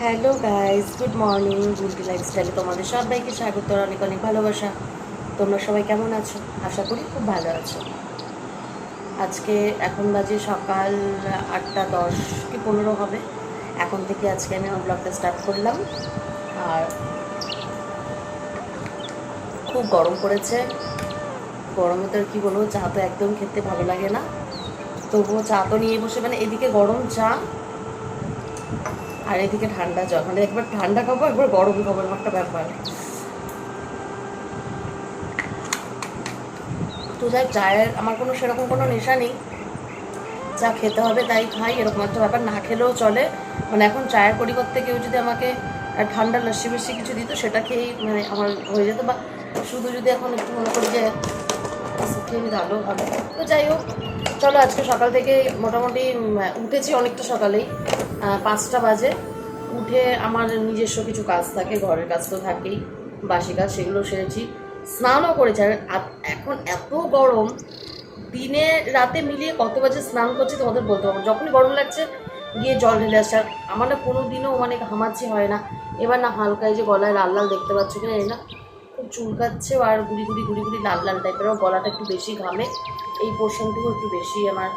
Hello guys, good morning. গুলটি লাইফস্টাইলে তোমাদের সবাইকে স্বাগত, অনেক অনেক ভালোবাসা। তোমরা সবাই কেমন আছো? আশা করি খুব ভালো আছো। আজকে এখন বাজে সকাল 8টা 10 কি 15 হবে। এখন থেকে আজকে আমি আমার ব্লগটা স্টার্ট করলাম। আর খুব গরম পড়েছে। গরমে তো আর কী বলবো, চা তো একদম খেতে ভালো লাগে না, তবুও চা তো নিয়ে বসে, মানে এদিকে গরম চা আর এদিকে ঠান্ডা জল, মানে একবার ঠান্ডা খাবো একবার গরম খাবো, একটা ব্যাপার। তো যাই, চায়ের আমার কোনো সেরকম কোনো নেশা নেই, যা খেতে হবে তাই খাই, এরকম একটা ব্যাপার। না খেলেও চলে, মানে এখন চায়ের পরিবর্তে কেউ যদি আমাকে ঠান্ডা লস্যি বেশি কিছু দিত, সেটা খেয়েই মানে আমার হয়ে যেত। বা শুধু যদি এখন একটু মনে করি যে খেয়ে নিতে ভালো হবে। তো যাই হোক, চলো আজকে সকাল থেকে মোটামুটি উঠেছি অনেকটা সকালেই, 5টা বাজে। উঠে আমার নিজস্ব কিছু কাজ থাকে, ঘরের কাজ তো থাকেই, বাসি কাজ, সেগুলো সেরেছি, স্নানও করেছি। আর এখন এত গরম, দিনে রাতে মিলিয়ে কত বাজে স্নান করছি তোমাদের বলতে পারবো। যখনই গরম লাগছে গিয়ে জল ঢেলে আসছে। আর আমার না কোনো দিনও মানে ঘামাচ্ছি হয় না, এবার না হালকা এই যে গলায় লাল লাল দেখতে পাচ্ছ কিনা এই না, খুব চুলকাচ্ছেও, আর গুড়ি গুড়ি গুড়ি গুড়ি লাল লাল টাইপের, গলাটা একটু বেশি ঘামে, এই পোর্শনটুকু একটু বেশি আমার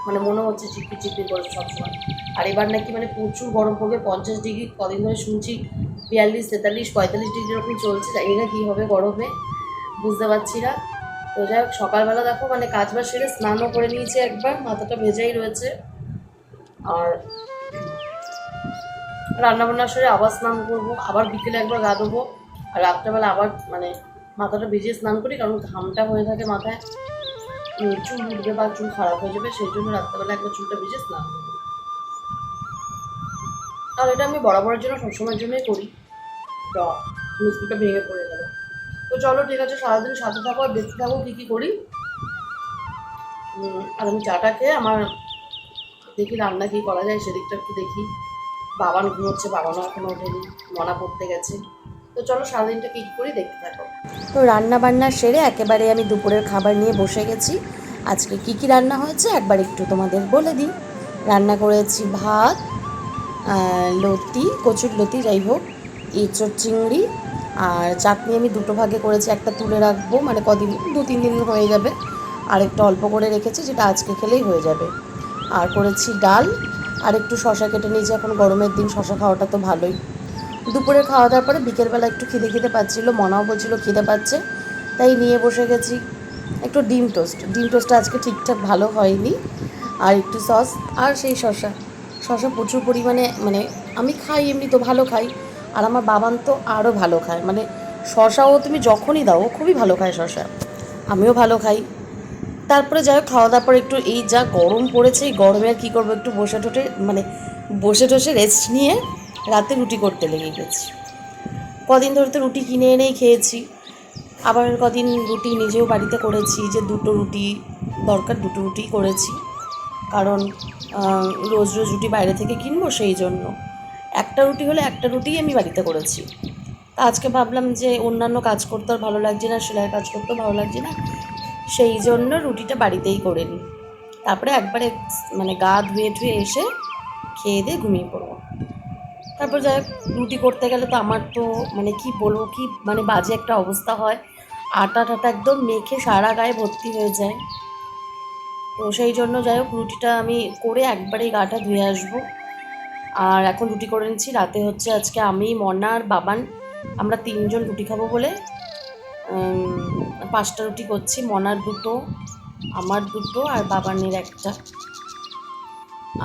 মানে মনে হচ্ছে চিপি চিপি করে সবসময়। আর এবার নাকি মানে প্রচুর গরম পড়বে, 50 ডিগ্রি, কদিন ধরে শুনছি 42, 43, 45 ডিগ্রি এরকম চলছে। জানি না কী হবে গরমে, বুঝতে পারছি না। তো যাই হোক, সকালবেলা দেখো মানে কাজ বাজ সেরে স্নানও করে নিয়েছি, একবার মাথাটা ভেজাই রয়েছে। আর রান্নাবান্না সেরে আবার স্নান করবো, আবার বিকেলে একবার গা দেবো, আর রাত্রেবেলা আবার মানে মাথাটা ভিজিয়ে স্নান করি, কারণ ঘামটা হয়ে থাকে মাথায়, চুল উঠবে বা চুল খারাপ হয়ে যাবে, সেই জন্য রাত্রেবেলা একবার চুলটা ভিজিয়ে স্নান করবো। আর এটা আমি বরাবরের জন্য সবসময়ের জন্যই করি, তো মিস্ত্রিটা ভেঙে পড়ে গেল। তো চলো ঠিক আছে, সারাদিন সাথে থাকো আর দেখতে থাকো কী কী করি। আর আমি চাটা খেয়ে আমার দেখি রান্না কী করা যায় সেদিকটা একটু দেখি। বাবান ঘুমোচ্ছে, বাবানও এখনো ওঠেনি, মনা পড়তে গেছে। তো চলো সারাদিনটা কী কী করি দেখতে থাকো। তো রান্না বান্না সেরে একেবারে আমি দুপুরের খাবার নিয়ে বসে গেছি। আজকে কী কী রান্না হয়েছে একবার একটু তোমাদের বলে দিই। রান্না করেছি ভাত, লতি, কচুর লতি যাই হোক, এঁচোড় চিংড়ি, আর চাটনি আমি দুটো ভাগে করেছি, একটা তুলে রাখবো, মানে কদিন 2-3 দিন হয়ে যাবে, আর একটা অল্প করে রেখেছি যেটা আজকে খেলেই হয়ে যাবে। আর করেছি ডাল, আর একটু শশা কেটে নিয়েছি, এখন গরমের দিন শশা খাওয়াটা তো ভালোই। দুপুরে খাওয়া দাওয়ার পরে বিকেলবেলা একটু খিদে খিদে পাচ্ছিলো, মনাও বলছিল খিদে পাচ্ছে, তাই নিয়ে বসে গেছি একটু ডিম টোস্ট। ডিম টোস্টটা আজকে ঠিকঠাক ভালো হয়নি, আর একটু সস, আর সেই শশা। শশা প্রচুর পরিমাণে, মানে আমি খাই, এমনি তো ভালো খাই, আর আমার বাবান তো আরও ভালো খায়, মানে শশাও তুমি যখনই দাও খুবই ভালো খায় শশা, আমিও ভালো খাই। তারপরে যাই হোক, খাওয়া দাওয়ার পর একটু এই যা গরম পড়েছে, এই গরমে আর কী করবো, একটু বসে টসে রেস্ট নিয়ে রাতে রুটি করতে লেগে গেছি। কদিন ধরে তো রুটি কিনে এনেই খেয়েছি, আবার কদিন রুটি নিজেও বাড়িতে করেছি, যে দুটো রুটি দরকার, দুটো রুটি করেছি, কারণ রোজ রোজ রুটি বাইরে থেকে কিনবো, সেই জন্য একটা রুটি হলে একটা রুটিই আমি বাড়িতে করেছি। তা আজকে ভাবলাম যে অন্যান্য কাজ করতে আর ভালো লাগছে না, সেলাইয়ের কাজ করতেও ভালো লাগছে না, সেই জন্য রুটিটা বাড়িতেই করে নিই। তারপরে একবারে মানে গা ধুয়ে ধুয়ে এসে খেয়ে দিয়ে ঘুমিয়ে পড়বো। তারপর যাই হোক, রুটি করতে গেলে তো আমার তো মানে কি বলবো, কি মানে বাজে একটা অবস্থা হয়, আটা টাটা একদম মেখে সারা গায়ে ভর্তি হয়ে যায়। তো সেই জন্য যাই হোক, রুটিটা আমি করে একবারেই গাটা ধুয়ে আসবো। আর এখন রুটি করে নিচ্ছি, রাতে হচ্ছে আজকে আমি, মনা আর বাবান, আমরা 3জন রুটি খাবো বলে 5টা রুটি করছি, মনার দুটো, আমার দুটো, আর বাবানের একটা।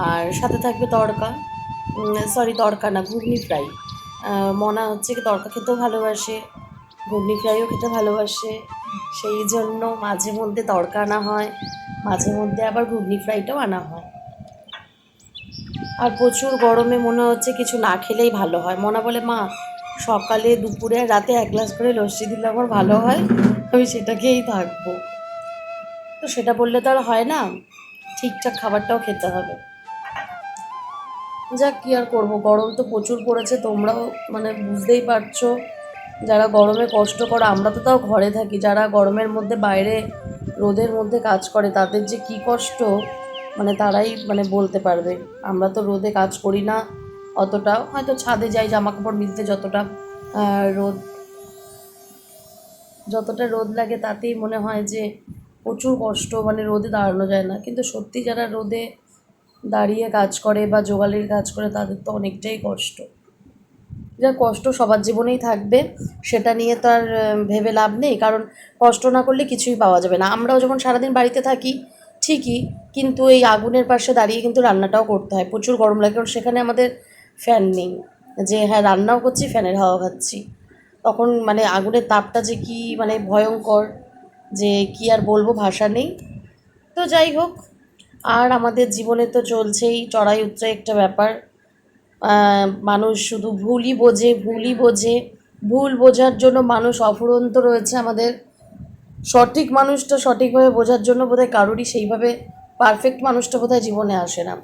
আর সাথে থাকবে তড়কা, সরি তড়কা না, ঘুগনি ফ্রাই। মনা হচ্ছে কি তড়কা খেতেও ভালোবাসে, ঘুগনি ফ্রাইও খেতে ভালোবাসে, সেই জন্য মাঝে মধ্যে তড়কা আনা হয়, মাঝে মধ্যে আবার ঘুগনি ফ্রাইটাও আনা হয়। আর প্রচুর গরমে মনে হচ্ছে কিছু না খেলেই ভালো হয়। মনা বলে, মা সকালে দুপুরে আর রাতে 1 গ্লাস করে লস্যি দিলে আমার ভালো হয়, আমি সেটা খেয়েই থাকবো। তো সেটা বললে তো আর হয় না, ঠিকঠাক খাবারটাও খেতে হবে। যাক, কী আর করবো, গরম তো প্রচুর পড়েছে, তোমরাও মানে বুঝতেই পারছো, যারা গরমে কষ্ট করে, আমরা তো তাও ঘরে থাকি, যারা গরমের মধ্যে বাইরে রোদের মধ্যে কাজ করে তাদের যে কী কষ্ট, মানে তারাই মানে বলতে পারবে। আমরা তো রোদে কাজ করি না, অতটা, হয়তো ছাদে যাই জামা কাপড় মিলতে রোদ যতটা রোদ লাগে তাতেই মনে হয় যে প্রচুর কষ্ট, মানে রোদে দাঁড়ানো যায় না। কিন্তু সত্যি যারা রোদে দাঁড়িয়ে কাজ করে বা জোগালির কাজ করে তাদের তো অনেকটাই কষ্ট। যা কষ্ট সবার জীবনেই থাকবে, সেটা নিয়ে তো আর ভেবে লাভ নেই, কারণ কষ্ট না করলে কিছুই পাওয়া যাবে না। আমরাও যখন সারাদিন বাড়িতে থাকি ঠিকই, কিন্তু এই আগুনের পাশে দাঁড়িয়ে কিন্তু রান্নাটাও করতে হয়, প্রচুর গরম লাগে, কারণ সেখানে আমাদের ফ্যান নেই, যে হ্যাঁ রান্নাও করছি ফ্যানের হাওয়া খাচ্ছি, তখন মানে আগুনের তাপটা যে কি মানে ভয়ঙ্কর, যে কি আর বলবো, ভাষা নেই। তো যাই হোক, আর আমাদের জীবনে তো চলছেই চড়াই উতরাই একটা ব্যাপার। মানুষ শুধু ভুল বোঝার জন্য মানুষ অফুরন্ত রয়েছে আমাদের। সঠিক মানুষটা সঠিকভাবে বোঝার জন্য বোধহয় কারোরই সেইভাবে পারফেক্ট মানুষটা বোধহয় জীবনে আসে না,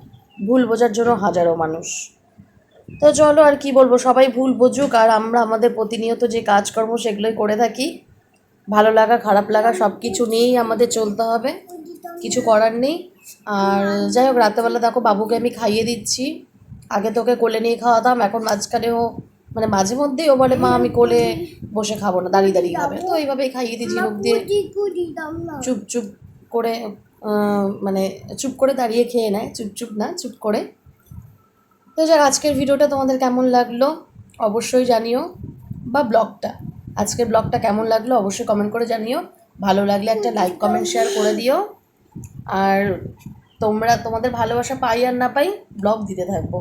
ভুল বোঝার জন্য হাজারো মানুষ। তো চলো আর কি বলবো, সবাই ভুল বুঝুক, আর আমরা আমাদের প্রতিনিয়ত যে কাজকর্ম সেগুলোই করে থাকি। ভালো লাগা খারাপ লাগা সব কিছু নিয়েই আমাদের চলতে হবে, কিছু করার নেই। আর যাই হোক, রাতেবেলা দেখো বাবুকে আমি খাইয়ে দিচ্ছি। আগে তোকে কোলে নিয়ে খাওয়াতাম, এখন মাঝখানেও মানে মাঝে মধ্যেই ও বলে মা আমি কোলে বসে খাবো না, দাঁড়িয়ে দাঁড়িয়ে খাবে, তো এইভাবেই খাইয়ে দিই ঝিনুক দিয়ে, চুপ চুপ করে, মানে চুপ করে দাঁড়িয়ে খেয়ে নেয়, চুপ না চুপ করে। তো যাক, আজকের ভিডিওটা তোমাদের কেমন লাগলো অবশ্যই জানিও, বা আজকের ব্লগটা কেমন লাগলো অবশ্যই কমেন্ট করে জানিও। ভালো লাগলে একটা লাইক কমেন্ট শেয়ার করে দিও। আর তোমাদের ভালোবাসা পাই আর না পাই, ব্লগ দিতে থাকবো।